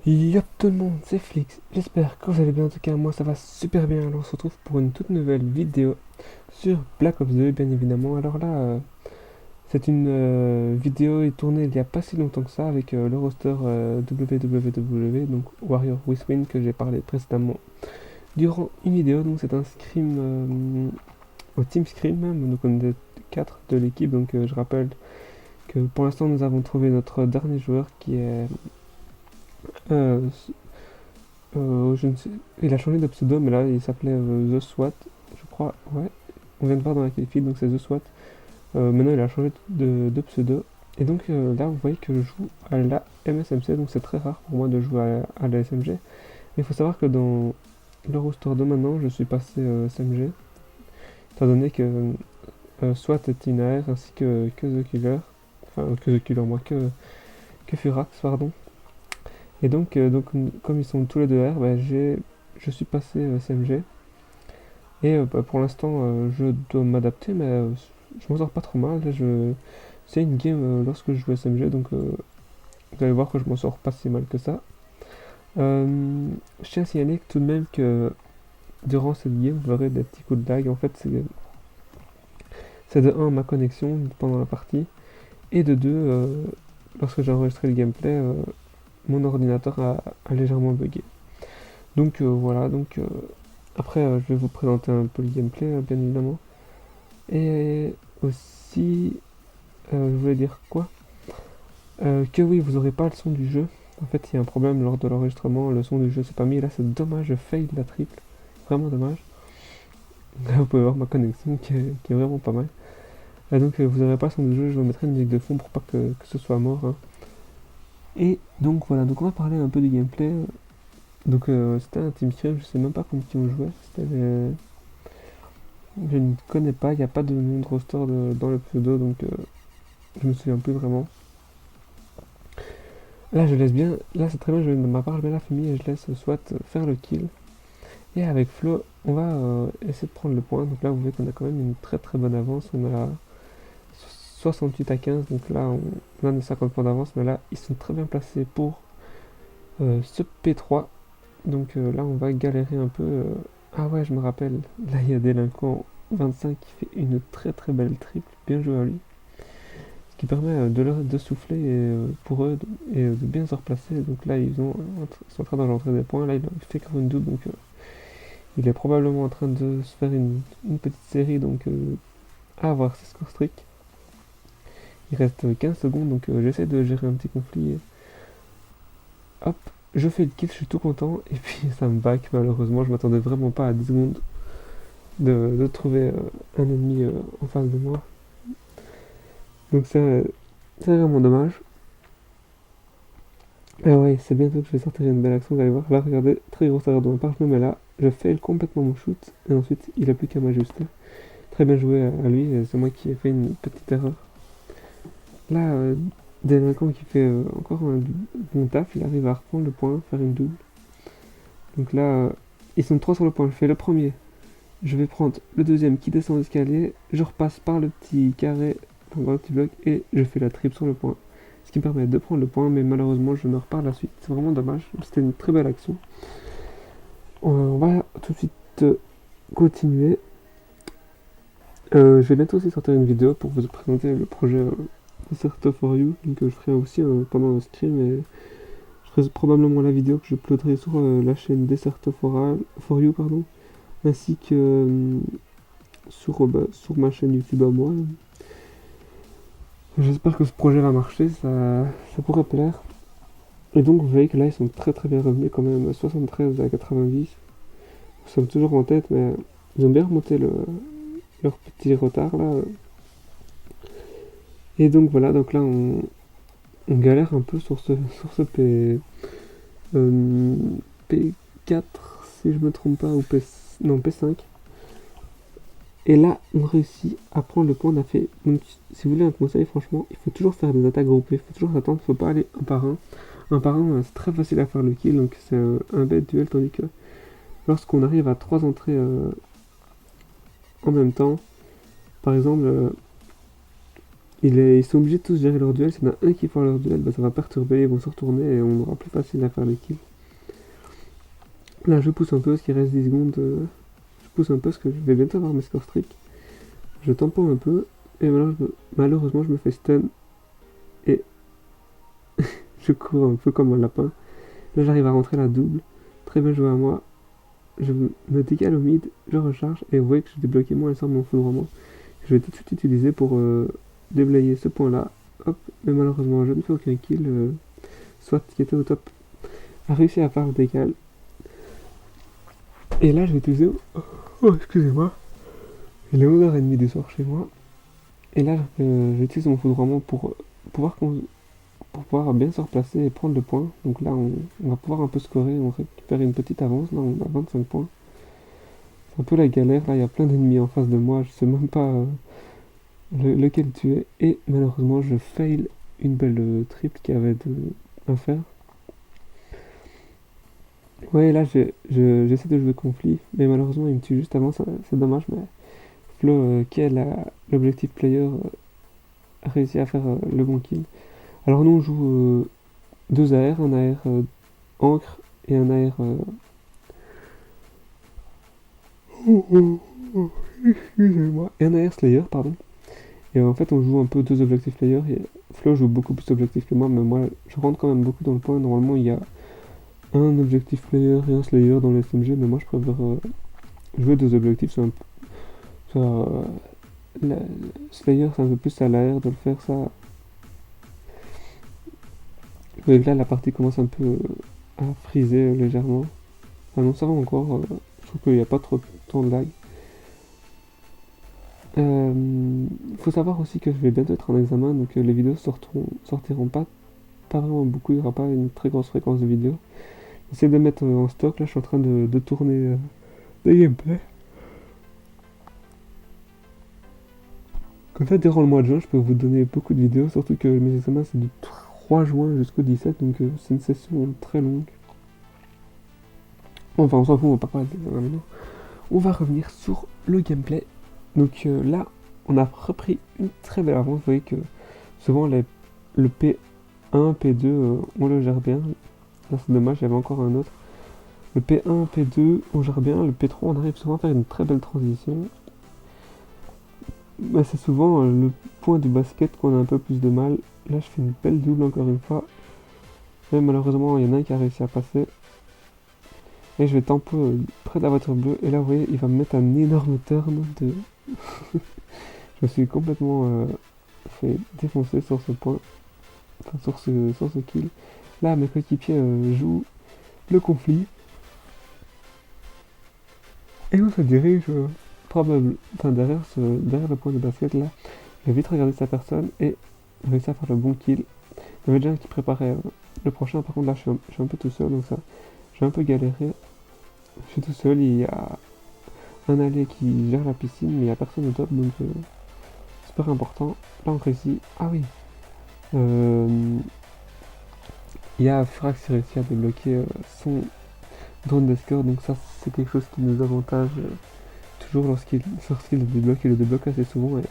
Yo tout le monde, c'est Flix, j'espère que vous allez bien, en tout cas moi ça va super bien. Alors on se retrouve pour une toute nouvelle vidéo sur Black Ops 2 bien évidemment. Alors là c'est une vidéo tournée il y a pas si longtemps que ça avec le roster WWW, donc Warrior with Win, que j'ai parlé précédemment durant une vidéo. Donc c'est un scrim au team scrim même, donc on est 4 de l'équipe. Donc je rappelle que pour l'instant nous avons trouvé notre dernier joueur qui est je ne sais, il a changé de pseudo, mais là il s'appelait The SWAT, je crois. Ouais, on vient de voir dans la qualifie, donc c'est The SWAT. Maintenant il a changé de pseudo. Et donc là vous voyez que je joue à la MSMC, donc c'est très rare pour moi de jouer à la SMG. Mais il faut savoir que dans le roster de maintenant, je suis passé SMG, étant donné que SWAT est une AR ainsi que The Killer, enfin que The Killer, moi, que Furax, pardon. Et donc comme ils sont tous les deux R, bah, je suis passé SMG. Et pour l'instant, je dois m'adapter, mais je m'en sors pas trop mal. C'est une game lorsque je joue SMG, donc vous allez voir que je m'en sors pas si mal que ça. Je tiens à signaler tout de même que durant cette game, vous verrez des petits coups de lag. En fait, c'est de 1 ma connexion pendant la partie, et de 2, lorsque j'ai enregistré le gameplay, mon ordinateur a légèrement bugué. Donc voilà, donc après je vais vous présenter un peu le gameplay bien évidemment. Et aussi, je voulais dire quoi, que oui, vous aurez pas le son du jeu. En fait, il y a un problème lors de l'enregistrement, le son du jeu s'est pas mis. Là, c'est dommage, je fail la triple, vraiment dommage. Là, vous pouvez voir ma connexion qui est vraiment pas mal. Et donc vous aurez pas le son du jeu, je vais mettre une musique de fond pour pas que ce soit mort, hein. Et donc voilà, donc on va parler un peu du gameplay. Donc c'était un team scrim, je sais même pas contre qui on jouait. Je ne connais pas, il n'y a pas de nom de roster dans le pseudo, donc je me souviens plus vraiment. Là je laisse bien, là c'est très bien, de ma part je mets la famille et je laisse soit faire le kill. Et avec Flo, on va essayer de prendre le point. Donc là vous voyez qu'on a quand même une très très bonne avance, on a 68 à 15, donc là on a 50 points d'avance, mais là ils sont très bien placés pour ce P3. Donc là on va galérer un peu. Ah ouais, je me rappelle, là il y a Délinquant 25 qui fait une très très belle triple, bien joué à lui. Ce qui permet de souffler pour eux et de bien se replacer. Donc là ils sont en train d'enregistrer des points, là il fait comme une double, donc il est probablement en train de se faire une petite série, donc à avoir ses scores stricts. Il reste 15 secondes, donc j'essaie de gérer un petit conflit. Hop, je fais le kill, je suis tout content, et puis ça me back. Malheureusement, je m'attendais vraiment pas à 10 secondes de trouver un ennemi en face de moi. Donc c'est vraiment dommage. Ah ouais, c'est bientôt que je vais sortir une belle action, vous allez voir. Là, regardez, très grosse erreur de ma part, je me mets là, je fail complètement mon shoot, et ensuite il a plus qu'à m'ajuster. Très bien joué à lui, c'est moi qui ai fait une petite erreur. Là, Délinquant qui fait encore un bon taf, il arrive à reprendre le point, faire une double. Donc là, ils sont 3 sur le point, je fais le premier. Je vais prendre le deuxième qui descend l'escalier, je repasse par le petit carré, enfin le petit bloc, et je fais la triple sur le point. Ce qui me permet de prendre le point, mais malheureusement je meurs par la suite. C'est vraiment dommage, c'était une très belle action. On va tout de suite continuer. Je vais bientôt aussi sortir une vidéo pour vous présenter le projet Desert for You, donc je ferai aussi pendant le stream, et je ferai probablement la vidéo que je uploaderai sur la chaîne Desert for You, pardon, ainsi que sur ma chaîne YouTube à moi. J'espère que ce projet va marcher, ça pourrait plaire. Et donc vous voyez que là ils sont très très bien revenus quand même, 73 à 90. Nous sommes toujours en tête, mais ils ont bien remonté leur petit retard là. Et donc voilà, donc là on galère un peu sur ce euh, P4 si je me trompe pas, ou non, P5. Et là, on réussit à prendre le point. On a fait. Donc, si vous voulez un conseil, franchement, il faut toujours faire des attaques groupées. Il faut toujours attendre. Il ne faut pas aller un par un. Un par un, c'est très facile à faire le kill. Donc, c'est un bête duel. Tandis que lorsqu'on arrive à 3 entrées en même temps, par exemple, ils sont obligés de tous gérer leur duel. S'il y en a un qui fait leur duel, bah, ça va perturber. Ils vont se retourner et on aura plus facile à faire le kill. Là, je pousse un peu parce qu'il reste 10 secondes. Je pousse un peu parce que je vais bientôt avoir mes score streaks. Je tampon un peu. Et malheureusement, je me fais stun. Et je cours un peu comme un lapin. Là, j'arrive à rentrer la double. Très bien joué à moi. Je me décale au mid, je recharge. Et vous voyez que j'ai débloqué moi, elle sort mon foudroiement. Je vais tout de suite utiliser pour déblayer ce point-là. Hop, mais malheureusement, je ne fais aucun kill. Soit qui était au top a réussi à faire le décal. Et là, je vais utiliser. Oh, excusez-moi. Il est 11h30 du soir chez moi. Et là, j'utilise mon foudroiement pour pouvoir bien se replacer et prendre le point. Donc là, on va pouvoir un peu scorer, on récupère une petite avance. Là, on a 25 points. C'est un peu la galère. Là, il y a plein d'ennemis en face de moi. Je sais même pas lequel tuer. Et malheureusement, je fail une belle triple qui avait à faire. Ouais, là, j'essaie de jouer conflit. Mais malheureusement, il me tue juste avant. C'est dommage. Mais Flo, qui est l'objectif player, a réussi à faire le bon kill. Alors, nous, on joue deux AR, un AR encre et un AR. Excusez-moi. Et un AR Slayer, pardon. Et en fait, on joue un peu deux objectifs player. Et Flo joue beaucoup plus d'objectifs que moi, mais moi, je rentre quand même beaucoup dans le point. Normalement, il y a un objectif player et un Slayer dans le SMG, mais moi, je préfère jouer deux objectifs. La, Slayer, c'est un peu plus à l'AR de le faire, ça. Mais là, la partie commence un peu à friser légèrement. Enfin, non, ça va encore. Je trouve qu'il n'y a pas trop de temps de lag. Faut savoir aussi que je vais bientôt être en examen, donc les vidéos sortiront pas vraiment beaucoup, il n'y aura pas une très grosse fréquence de vidéos. J'essaie de mettre en stock, là je suis en train de tourner des gameplays. Comme ça, durant le mois de juin, je peux vous donner beaucoup de vidéos, surtout que mes examens c'est du 3 juin jusqu'au 17, donc c'est une session très longue. Enfin, on s'en fout, on va pas parler des examens maintenant. On va revenir sur le gameplay. Donc là, on a repris une très belle avance. Vous voyez que souvent le P1, P2, on le gère bien. Là, c'est dommage, il y avait encore un autre. Le P1, P2, on gère bien. Le P3, on arrive souvent à faire une très belle transition. Mais c'est souvent le point du basket qu'on a un peu plus de mal. Là, je fais une belle double encore une fois. Mais malheureusement, il y en a un qui a réussi à passer. Et je vais tempo près de la voiture bleue. Et là, vous voyez, il va me mettre un énorme turn de... Je me suis complètement fait défoncer sur ce point. Enfin, sur ce kill. Là, mes coéquipiers jouent le conflit. Et on se dirige derrière le point de basket là. J'ai vite regardé sa personne et réussi à faire le bon kill. Il y avait déjà un qui préparait le prochain. Par contre, là, je suis un peu tout seul, donc ça, j'ai un peu galéré. Je suis tout seul, il y a un allié qui gère la piscine, mais il n'y a personne au top, donc super important. Là, on réussit. Ah oui. Il y a Frax qui réussit à débloquer son drone d'escorte, donc ça, c'est quelque chose qui nous avantage toujours lorsqu'il le débloque assez souvent. Et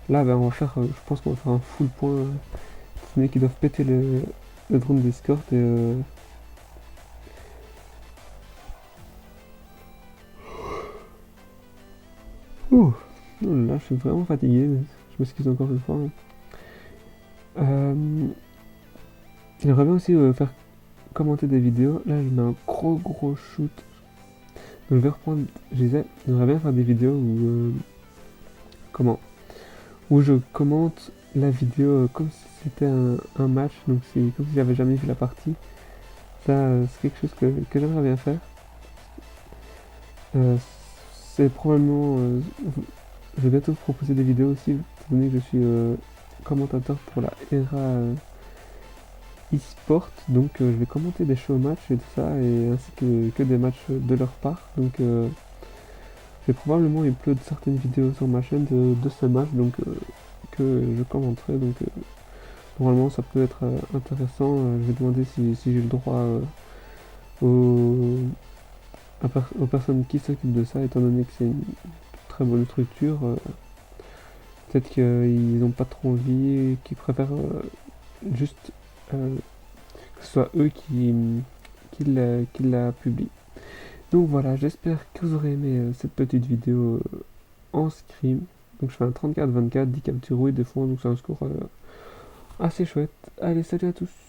là, ben, on va faire, je pense qu'on va faire un full point. Ce n'est qu'ils doivent péter le drone d'escorte et ouh, là, je suis vraiment fatigué. Je m'excuse encore une fois. J'aimerais bien aussi faire commenter des vidéos. Là, je mets un gros shoot. Donc, je vais reprendre. J'aimerais bien faire des vidéos où je commente la vidéo comme si c'était un match. Donc, c'est comme si j'avais jamais vu la partie. Ça, c'est quelque chose que j'aimerais bien faire. C'est probablement. Je vais bientôt vous proposer des vidéos aussi, étant donné que je suis commentateur pour la ERA e-sport, donc je vais commenter des show-matchs et tout ça, et ainsi que des matchs de leur part. Donc je vais probablement upload certaines vidéos sur ma chaîne de ce match, donc que je commenterai. Donc normalement ça peut être intéressant. Je vais demander si j'ai le droit aux, aux personnes qui s'occupent de ça, étant donné que c'est une très bonne structure. Peut-être qu'ils n'ont pas trop envie, qu'ils préfèrent juste que ce soit eux qui la publient. Donc voilà, j'espère que vous aurez aimé cette petite vidéo en scrim. Donc je fais un 34-24, 10 captures et des fois, donc c'est un score assez chouette. Allez, salut à tous!